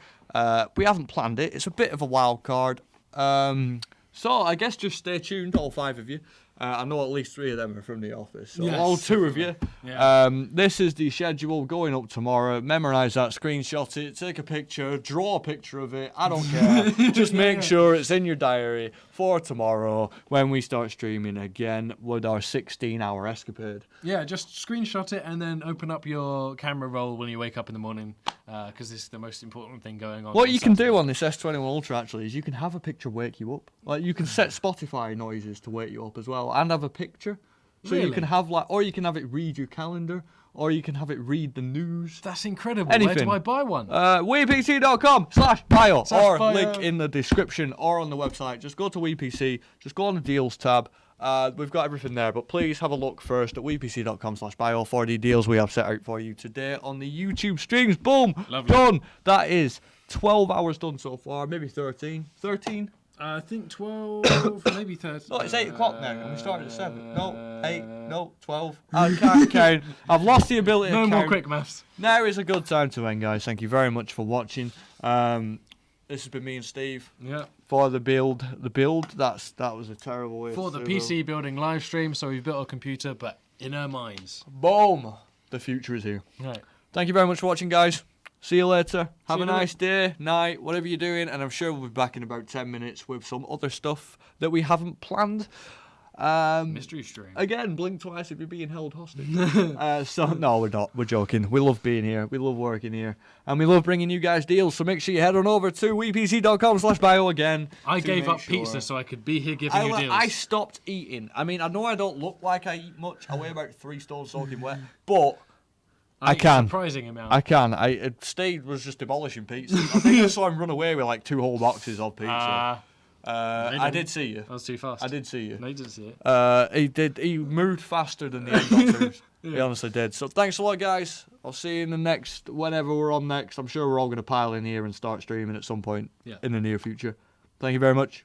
We haven't planned it. It's a bit of a wild card. So I guess just stay tuned, all 5 of you. I know at least 3 of them are from the office. So all 2 of you. Yeah. This is the schedule going up tomorrow. Memorize that, screenshot it, take a picture, draw a picture of it. I don't care. Just make sure it's in your diary for tomorrow when we start streaming again with our 16-hour escapade. Yeah, just screenshot it and then open up your camera roll when you wake up in the morning because this is the most important thing going on. What you can do on this S21 Ultra actually is you can have a picture wake you up. Like you can set Spotify noises to wake you up as well and have a picture. So you can have or you can have it read your calendar, or you can have it read the news. That's incredible. Anything. Where do I buy one? WePC.com/bio or link in the description or on the website. Just go to WePC, just go on the deals tab. We've got everything there, but please have a look first at WePC.com/bio for the deals we have set out for you today on the YouTube streams. Boom! Lovely. Done! That is 12 hours done so far, maybe 13. 13? I think 12, maybe 13. No, it's 8 o'clock now, and we started at 7. No, 8, no, 12. I can't count. I've lost the ability to count. No more quick maths. Now is a good time to end, guys. Thank you very much for watching. This has been me and Steve. Yeah. For the build. That was a terrible way. For the PC building live stream, so we've built a computer, but in our minds. Boom! The future is here. Right. Thank you very much for watching, guys. See you later. Have a nice day, night, whatever you're doing, and I'm sure we'll be back in about 10 minutes with some other stuff that we haven't planned. Mystery stream. Again, blink twice if you're being held hostage. So no, we're not. We're joking. We love being here. We love working here, and we love bringing you guys deals. So make sure you head on over to wepc.com/bio again. I gave up pizza so I could be here giving you deals. I stopped eating. I mean, I know I don't look like I eat much. I weigh about 3 stone soaking wet, but I can. Surprising amount. I can. Steve was just demolishing pizza. I think I saw him run away with like 2 whole boxes of pizza. I did see you. I was too fast. I did see you. No, you didn't see it. He did. He moved faster than the M.2s. Yeah. He honestly did. So thanks a lot, guys. I'll see you in the next, whenever we're on next. I'm sure we're all going to pile in here and start streaming at some point in the near future. Thank you very much.